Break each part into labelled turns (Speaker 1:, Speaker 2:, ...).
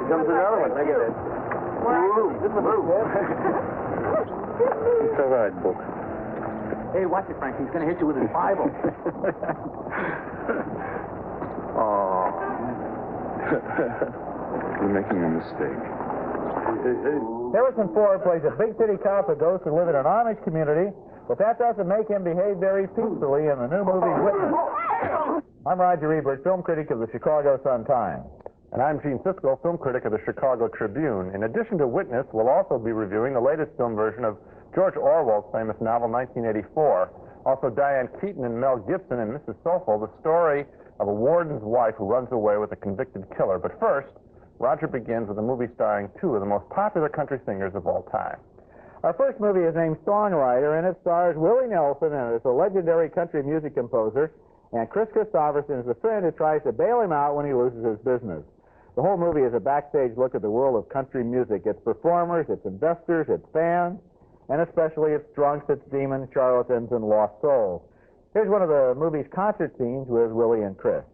Speaker 1: Comes another one. Look at this. Woo! This is a move.
Speaker 2: It's all right, book.
Speaker 1: Hey, watch it, Frank. He's going to hit you with his Bible.
Speaker 2: Oh. You're making a mistake.
Speaker 3: Harrison Ford plays a big city cop who goes to live in an Amish community, but that doesn't make him behave very peacefully in the new movie Withness. I'm Roger Ebert, film critic of the Chicago Sun-Times.
Speaker 4: And I'm Gene Siskel, film critic of the Chicago Tribune. In addition to Witness, we'll also be reviewing the latest film version of George Orwell's famous novel, 1984. Also, Diane Keaton and Mel Gibson and Mrs. Soffel, the story of a warden's wife who runs away with a convicted killer. But first, Roger begins with a movie starring two of the most popular country singers of all time.
Speaker 3: Our first movie is named Songwriter, and it stars Willie Nelson as a legendary country music composer, and Chris Christopherson is a friend who tries to bail him out when he loses his business. The whole movie is a backstage look at the world of country music, its performers, its investors, its fans, and especially its drunks, its demons, charlatans, and lost souls. Here's one of the movie's concert scenes with Willie and Chris.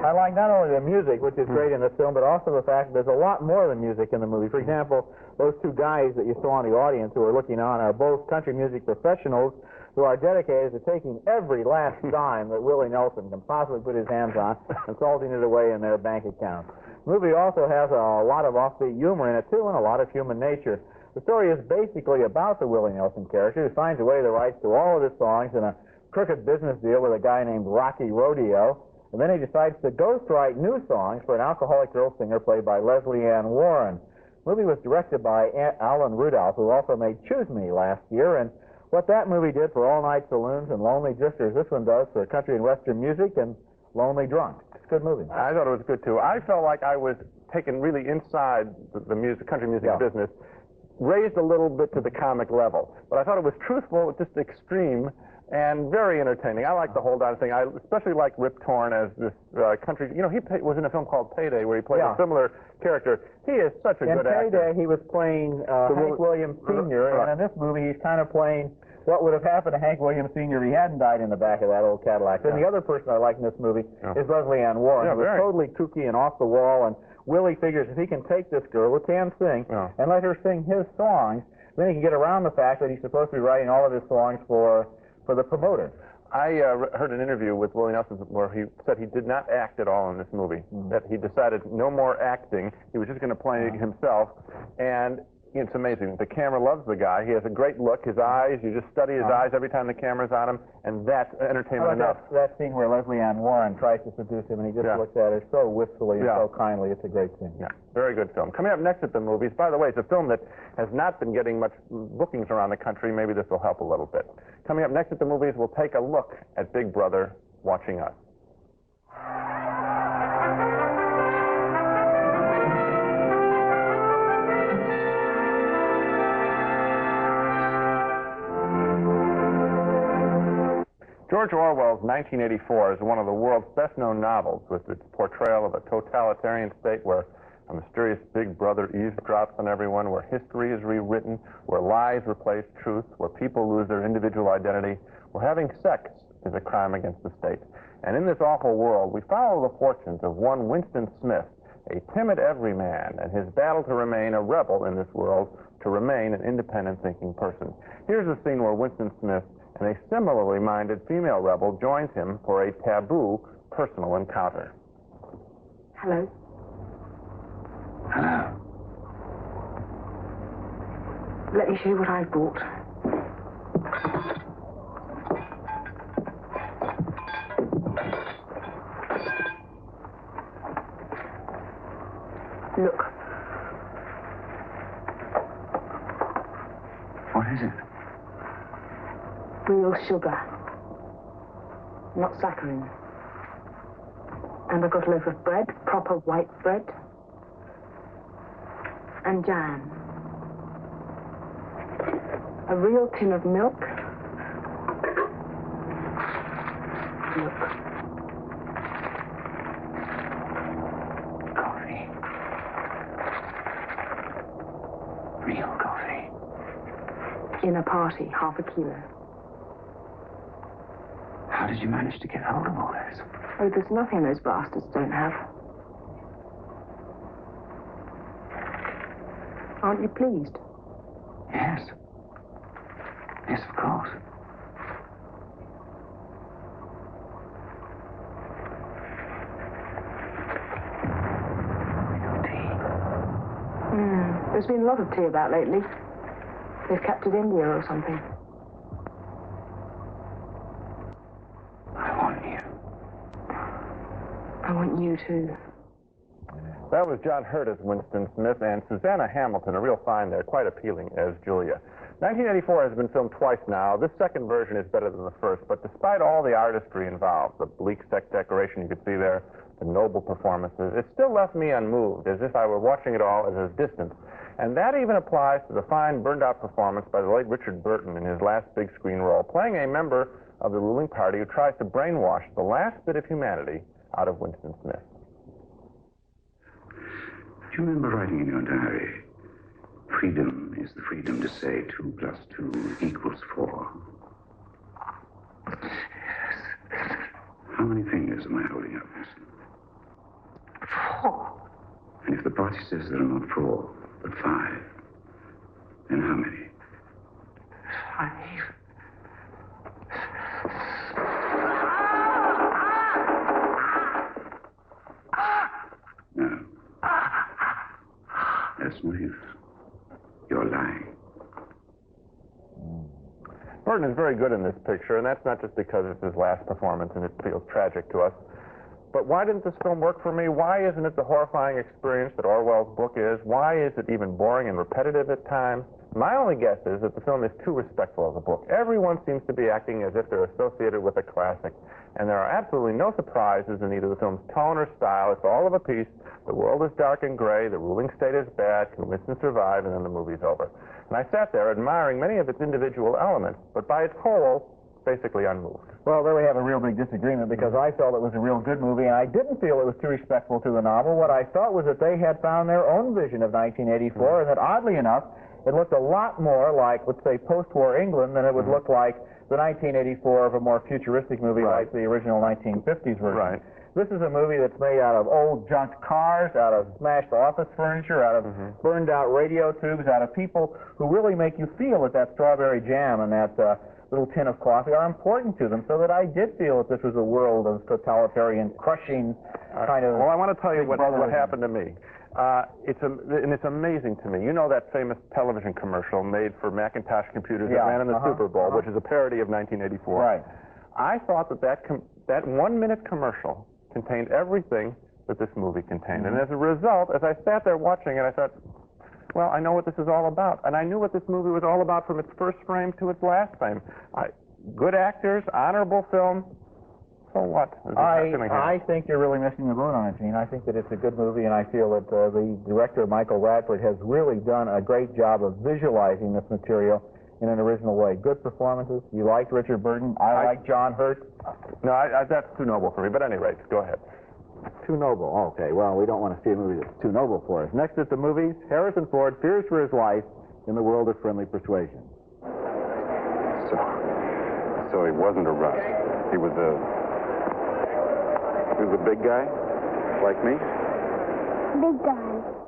Speaker 3: I like not only the music, which is great in this film, but also the fact that there's a lot more than music in the movie. For example, those two guys that you saw in the audience who are looking on are both country music professionals who are dedicated to taking every last dime that Willie Nelson can possibly put his hands on and salting it away in their bank account. The movie also has a lot of offbeat humor in it, too, and a lot of human nature. The story is basically about the Willie Nelson character who finds away the rights to all of his songs in a crooked business deal with a guy named Rocky Rodeo. And then he decides to ghostwrite new songs for an alcoholic girl singer played by Leslie Ann Warren. The movie was directed by Alan Rudolph, who also made Choose Me last year. And what that movie did for all-night saloons and lonely drifters, this one does for country and western music and lonely drunks. It's a good movie.
Speaker 4: I thought it was good, too. I felt like I was taken really inside the music, country music business, raised a little bit to the comic level. But I thought it was truthful, just extreme, and very entertaining. I like the whole darn thing. I especially like Rip Torn as this country. You know, he was in a film called Payday where he played a similar character. He is such a good actor.
Speaker 3: In Payday, he was playing Hank Williams Sr., and in this movie, he's kind of playing what would have happened to Hank Williams Sr. if he hadn't died in the back of that old Cadillac. And the other person I like in this movie is Leslie Ann Warren, who is totally kooky and off the wall, and Willie figures if he can take this girl who can sing and let her sing his songs, then he can get around the fact that he's supposed to be writing all of his songs for the promoter.
Speaker 4: I heard an interview with Willie Nelson where he said he did not act at all in this movie, that he decided no more acting. He was just going to play himself, and it's amazing. The camera loves the guy. He has a great look. His eyes, you just study his eyes every time the camera's on him, and that's entertainment enough.
Speaker 3: That scene where Leslie Ann Warren tries to seduce him, and he just looks at her so wistfully and so kindly. It's a great scene.
Speaker 4: Yeah, very good film. Coming up next at the movies, by the way, it's a film that has not been getting much bookings around the country. Maybe this will help a little bit. Coming up next at the movies, we'll take a look at Big Brother watching us. George Orwell's 1984 is one of the world's best-known novels, with its portrayal of a totalitarian state where a mysterious big brother eavesdrops on everyone, where history is rewritten, where lies replace truth, where people lose their individual identity, where having sex is a crime against the state. And in this awful world, we follow the fortunes of one Winston Smith, a timid everyman, and his battle to remain a rebel in this world, to remain an independent thinking person. Here's a scene where Winston Smith and a similarly minded female rebel joins him for a taboo personal encounter.
Speaker 5: Hello.
Speaker 6: Hello.
Speaker 5: Let me show you what I've bought. Look.
Speaker 6: What is it?
Speaker 5: Real sugar. Not saccharine. And I've got a loaf of bread, proper white bread. And jam. A real tin of milk. Look.
Speaker 6: Coffee. Real coffee.
Speaker 5: In a party, half a kilo.
Speaker 6: How did you manage to get hold of all this?
Speaker 5: Oh, there's nothing those bastards don't have. Aren't you pleased?
Speaker 6: Yes. Yes, of course. Real tea.
Speaker 5: There's been a lot of tea about lately. They've captured India or something.
Speaker 6: I want you.
Speaker 5: I want you too.
Speaker 4: That was John Hurt as Winston Smith and Susanna Hamilton, a real find there, quite appealing as Julia. 1984 has been filmed twice now. This second version is better than the first, but despite all the artistry involved, the bleak set decoration you could see there, the noble performances, it still left me unmoved, as if I were watching it all at a distance. And that even applies to the fine, burned-out performance by the late Richard Burton in his last big screen role, playing a member of the ruling party who tries to brainwash the last bit of humanity out of Winston Smith.
Speaker 6: Do you remember writing in your diary, freedom is the freedom to say 2 + 2 = 4? Yes. How many fingers am I holding up, Winston?
Speaker 5: 4.
Speaker 6: And if the party says there are not 4, but 5, then how many?
Speaker 5: 5.
Speaker 6: No. That's no use. You're lying.
Speaker 4: Burton is very good in this picture, and that's not just because it's his last performance and it feels tragic to us. But why didn't this film work for me? Why isn't it the horrifying experience that Orwell's book is? Why is it even boring and repetitive at times? My only guess is that the film is too respectful of the book. Everyone seems to be acting as if they're associated with a classic, and there are absolutely no surprises in either the film's tone or style. It's all of a piece. The world is dark and gray, the ruling state is bad, can Winston survive, and then the movie's over. And I sat there admiring many of its individual elements, but by its whole, basically unmoved.
Speaker 3: Well, there we have a real big disagreement, because I felt it was a real good movie, and I didn't feel it was too respectful to the novel. What I felt was that they had found their own vision of 1984, and that, oddly enough, it looked a lot more like, let's say, post-war England than it would look like the 1984 of a more futuristic movie like the original 1950s version.
Speaker 4: Right.
Speaker 3: This is a movie that's made out of old junk cars, out of smashed office furniture, out of burned-out radio tubes, out of people who really make you feel that strawberry jam and that little tin of coffee are important to them, so that I did feel that this was a world of totalitarian, crushing kind of...
Speaker 4: Well, I want to tell you what happened to me. It's amazing to me. You know that famous television commercial made for Macintosh computers that ran in the Super Bowl, which is a parody of 1984.
Speaker 3: Right.
Speaker 4: I thought that 1-minute commercial contained everything that this movie contained. And as a result, as I sat there watching it, I thought, well, I know what this is all about. And I knew what this movie was all about from its first frame to its last frame. Good actors, honorable film. So what?
Speaker 3: I think you're really missing the boat on it, Gene. I think that it's a good movie, and I feel that the director, Michael Radford, has really done a great job of visualizing this material in an original way. Good performances. You liked Richard Burton. I like John Hurt.
Speaker 4: No, that's too noble for me, but at any rate, go ahead.
Speaker 3: Too noble. Okay, well, we don't want to see a movie that's too noble for us. Next at the movies, Harrison Ford fears for his life in the world of friendly persuasion.
Speaker 2: So he wasn't a Russ. He was a big guy, like me.
Speaker 7: Big guy.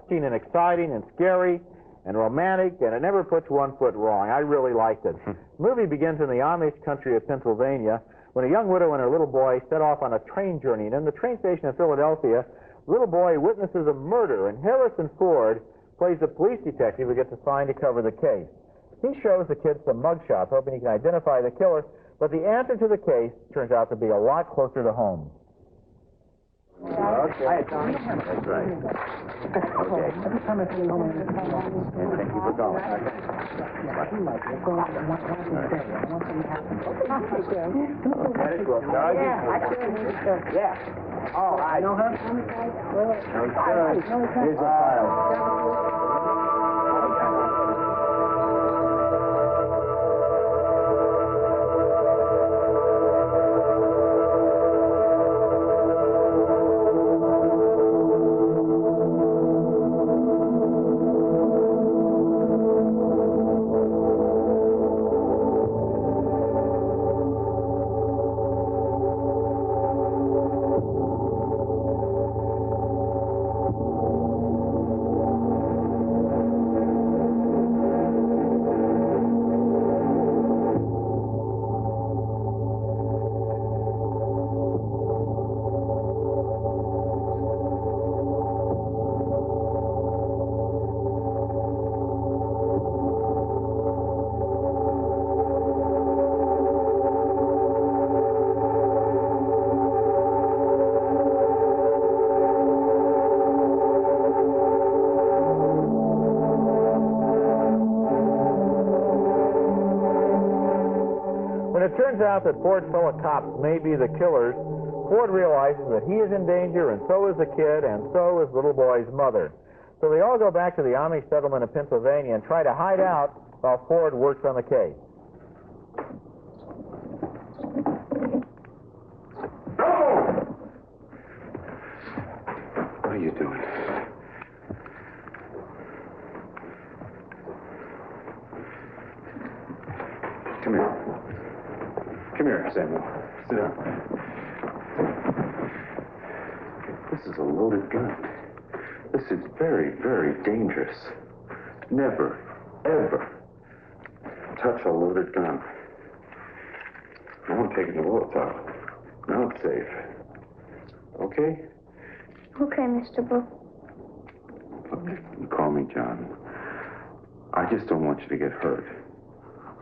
Speaker 3: And exciting and scary and romantic, and it never puts one foot wrong. I really liked it. The movie begins in the Amish country of Pennsylvania when a young widow and her little boy set off on a train journey. And in the train station in Philadelphia, the little boy witnesses a murder, and Harrison Ford plays a police detective who gets assigned to cover the case. He shows the kids some mugshots, hoping he can identify the killer, but the answer to the case turns out to be a lot closer to home.
Speaker 1: Okay. That's right. Okay. Thank you for calling. Yeah. Oh, I know her. Here's the file.
Speaker 3: When it turns out that Ford's fellow cops may be the killers, Ford realizes that he is in danger, and so is the kid, and so is little boy's mother. So they all go back to the Amish settlement of Pennsylvania and try to hide out while Ford works on the case.
Speaker 6: What are you doing? Come here. Come here, Samuel. Sit down. This is a loaded gun. This is very, very dangerous. Never, ever touch a loaded gun. Now I'm taking the bullets out. Now it's safe. Okay?
Speaker 7: Okay, Mr. Boo.
Speaker 6: Look, you call me John. I just don't want you to get hurt.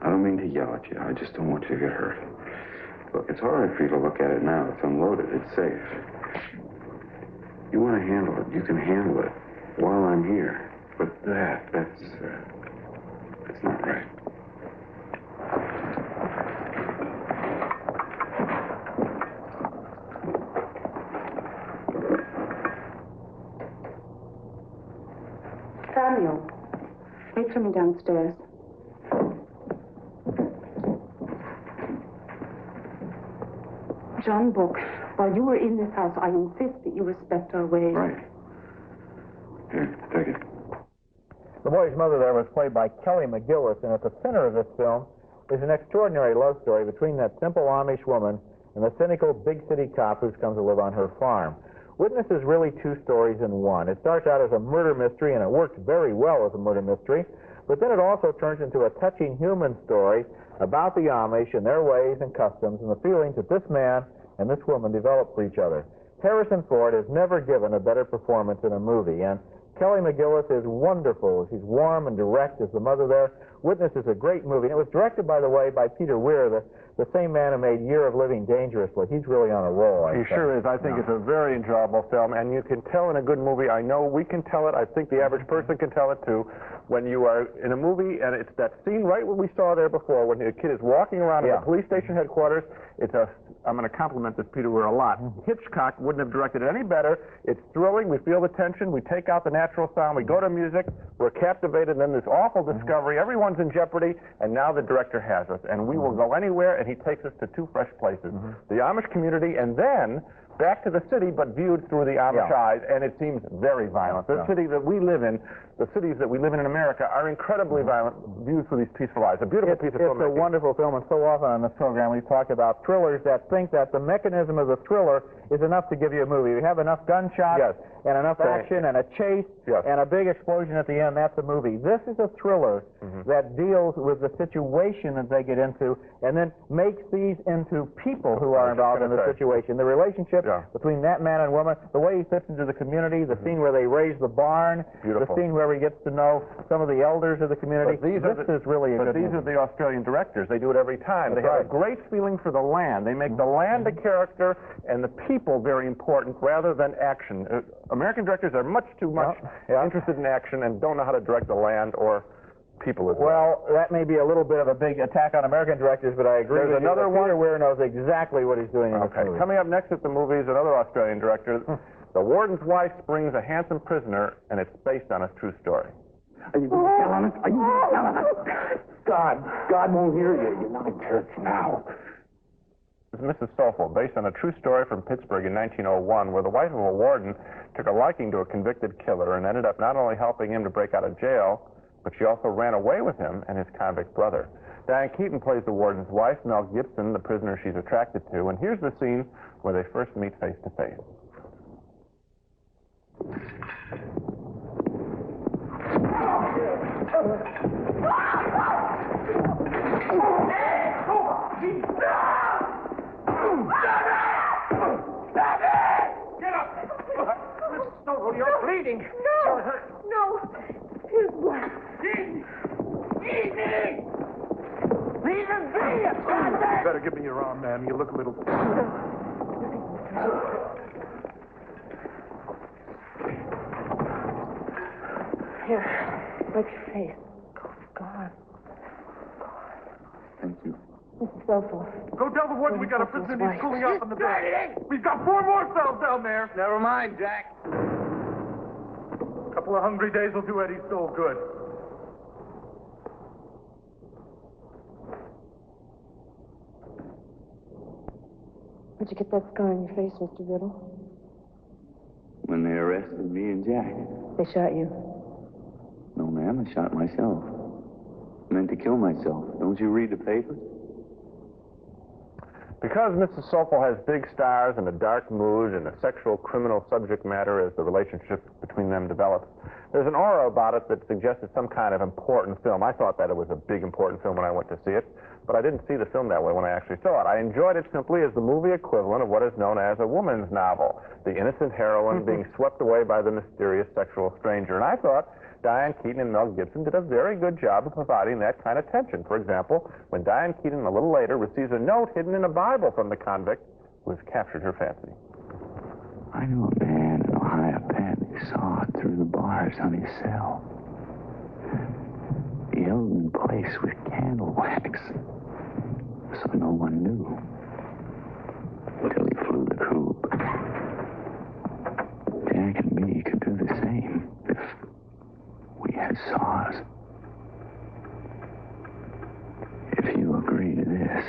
Speaker 6: I don't mean to yell at you. I just don't want you to get hurt. Look, it's all right for you to look at it now. It's unloaded. It's safe. You want to handle it. You can handle it while I'm here. But that's not right.
Speaker 5: Samuel, wait for me downstairs. John Book, while you were in this house, I insist that you respect our ways.
Speaker 6: Right. Here, take it.
Speaker 3: The boy's mother there was played by Kelly McGillis, and at the center of this film is an extraordinary love story between that simple Amish woman and the cynical big city cop who's come to live on her farm. Witness is really two stories in one. It starts out as a murder mystery, and it works very well as a murder mystery, but then it also turns into a touching human story about the Amish and their ways and customs and the feelings that this man and this woman develop for each other. Harrison Ford has never given a better performance in a movie, and Kelly McGillis is wonderful. She's warm and direct as the mother there. Witness is a great movie, and it was directed, by the way, by Peter Weir, the same man who made Year of Living Dangerously. He's really on a roll, I think.
Speaker 4: He sure is. I think it's a very enjoyable film, and you can tell in a good movie. I know we can tell it. I think the average person can tell it, too. When you are in a movie, and it's that scene right what we saw there before, when the kid is walking around at the police station headquarters, it's a I'm going to compliment this Peter Weir a lot. Hitchcock wouldn't have directed it any better. It's thrilling. We feel the tension. We take out the natural sound. We go to music. We're captivated. Then this awful discovery. Everyone's in jeopardy. And now the director has us. And we will go anywhere. And he takes us to two fresh places. The Amish community and then back to the city, but viewed through the Amish eyes. And it seems very violent. The city that we live in, the cities that we live in America, are incredibly violent, viewed through these peaceful eyes. A beautiful piece of filmmaking.
Speaker 3: It's a wonderful film, and so often on this program we've talked about thrillers that think that the mechanism of the thriller is enough to give you a movie. We have enough gunshots and enough action and a chase and a big explosion at the end. That's a movie. This is a thriller that deals with the situation that they get into and then makes these into people who are involved in the situation. The relationship between that man and woman, the way he fits into the community, the scene where they raise the barn, the scene where he gets to know some of the elders of the community. This is really a good movie.
Speaker 4: These are the Australian directors. They do it every time. They have a great feeling for the land. They make the land a character and the people very important rather than action. American directors are much too much interested in action and don't know how to direct the land or people as well.
Speaker 3: Well, that may be a little bit of a big attack on American directors, but I agree with
Speaker 4: another
Speaker 3: you. Peter Weir knows exactly what he's doing in this movie.
Speaker 4: Coming up next at the movies, another Australian director. The warden's wife springs a handsome prisoner, and it's based on a true story.
Speaker 1: Are you going to tell on us? Are you going to tell on us? God won't hear you. You're not in church now.
Speaker 4: This is Mrs. Soffel, based on a true story from Pittsburgh in 1901, where the wife of a warden took a liking to a convicted killer and ended up not only helping him to break out of jail, but she also ran away with him and his convict brother. Diane Keaton plays the warden's wife, Mel Gibson, the prisoner she's attracted to, and here's the scene where they first meet face to face.
Speaker 1: Get up! Mrs. Soffel, you're bleeding.
Speaker 7: No!
Speaker 1: You're hurt.
Speaker 7: No! His blood.
Speaker 1: Easy! Easy! Leave him be! You better give me your arm, ma'am. You look a little...
Speaker 5: Here, break your face. God.
Speaker 6: Thank you.
Speaker 5: Mrs. Soffel.
Speaker 1: Go tell the warden we got a prisoner and he's cooling off on the bed. We've got 4 more cells down there.
Speaker 8: Never mind, Jack.
Speaker 1: A couple of hungry days will do Eddie's soul good.
Speaker 5: Where'd you get that scar on your face, Mr. Riddle?
Speaker 6: When they arrested me and Jack.
Speaker 5: They shot you.
Speaker 6: No, ma'am, I shot myself. Meant to kill myself. Don't you read the papers?
Speaker 4: Because Mrs. Soffel has big stars and a dark mood and a sexual criminal subject matter as the relationship between them develops, there's an aura about it that suggested some kind of important film. I thought that it was a big important film when I went to see it, but I didn't see the film that way when I actually saw it. I enjoyed it simply as the movie equivalent of what is known as a woman's novel, the innocent heroine being swept away by the mysterious sexual stranger. And I thought Diane Keaton and Mel Gibson did a very good job of providing that kind of tension. For example, when Diane Keaton a little later receives a note hidden in a Bible from the convict who has captured her fancy.
Speaker 6: I knew a man in Ohio Penn who saw it through the bars on his cell. He held in place with candle wax, so no one knew. Until he flew the coop. Jack and me could do the same if we had saws. If you agree to this,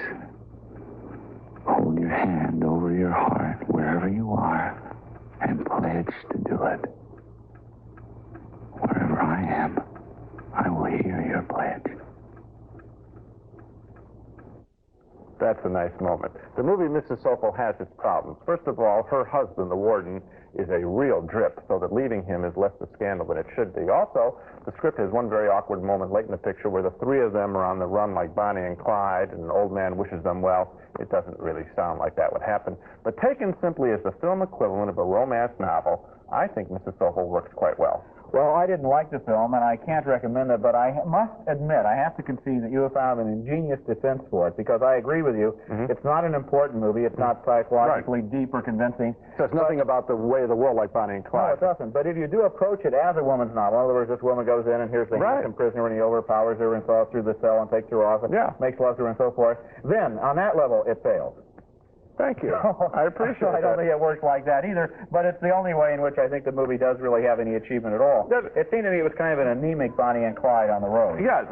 Speaker 6: hold your hand over your heart wherever you are and pledge to do it. Wherever I am, I will hear your pledge.
Speaker 4: That's a nice moment. The movie Mrs. Soffel has its problems. First of all, her husband, the warden, is a real drip, so that leaving him is less a scandal than it should be. Also, the script has one very awkward moment late in the picture where the three of them are on the run like Bonnie and Clyde, and an old man wishes them well. It doesn't really sound like that would happen. But taken simply as the film equivalent of a romance novel, I think Mrs. Soffel works quite well.
Speaker 3: Well, I didn't like the film, and I can't recommend it, but I must admit, I have to concede that you have found an ingenious defense for it, because I agree with you. It's not an important movie. It's not psychologically deep or convincing.
Speaker 4: So it's nothing about the way of the world like Bonnie and Clyde.
Speaker 3: No, it doesn't. But if you do approach it as a woman's novel, in other words, this woman goes in and here's the handsome prisoner, and he overpowers her and throws through the cell and takes her off and makes love to her and so forth, then, on that level, it fails.
Speaker 4: Thank you. I appreciate
Speaker 3: I don't think it works like that either, but it's the only way in which I think the movie does really have any achievement at all. It seemed to me it was kind of an anemic Bonnie and Clyde on the road.
Speaker 4: Yes,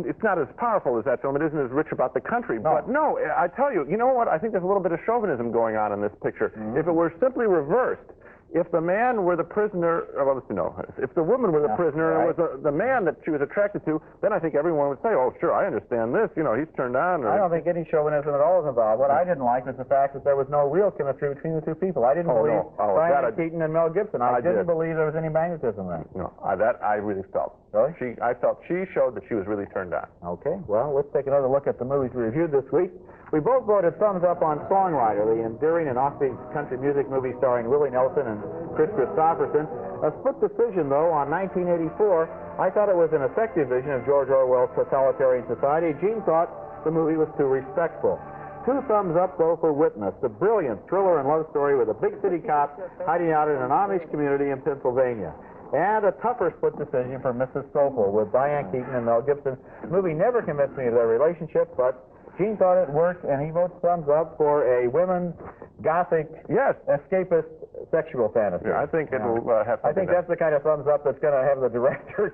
Speaker 4: it's not as powerful as that film. It isn't as rich about the country. No. But no, I tell you, you know what? I think there's a little bit of chauvinism going on in this picture. Mm-hmm. If it were simply reversed, if the man were the prisoner, well, no, if the woman were the prisoner and it was the man that she was attracted to, then I think everyone would say, oh, sure, I understand this. You know, he's turned on. Or...
Speaker 3: I don't think any chauvinism at all is involved. What I didn't like was the fact that there was no real chemistry between the two people. I didn't believe Diane Keaton and Mel Gibson. I didn't believe there was any magnetism there.
Speaker 4: No, that I really felt.
Speaker 3: Really?
Speaker 4: I felt she showed that she was really turned on.
Speaker 3: Okay, well, let's take another look at the movies we reviewed this week. We both voted thumbs up on Songwriter, the endearing and offbeat country music movie starring Willie Nelson and Chris Christopherson. A split decision, though, on 1984. I thought it was an effective vision of George Orwell's totalitarian society. Gene thought the movie was too respectful. 2 thumbs up, though, for Withness, the brilliant thriller and love story with a big city cop hiding out in an Amish community in Pennsylvania. And a tougher split decision for Mrs. Soffel with Diane Keaton and Mel Gibson. The movie never convinced me of their relationship, but Gene thought it worked, and he votes thumbs up for a women gothic, escapist sexual fantasy.
Speaker 4: Yeah, I think it'll have.
Speaker 3: I think that's the kind of thumbs up that's going to have the director,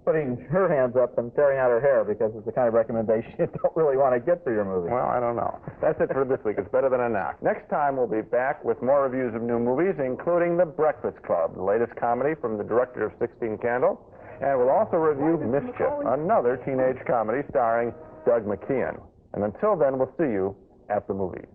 Speaker 3: putting her hands up and tearing out her hair, because it's the kind of recommendation you don't really want to get for your movie.
Speaker 4: Well, I don't know. That's it for this week. It's better than a knock. Next time we'll be back with more reviews of new movies, including The Breakfast Club, the latest comedy from the director of 16 Candles, and we'll also review Mischief, another teenage comedy starring Doug McKeon. And until then, we'll see you at the movies.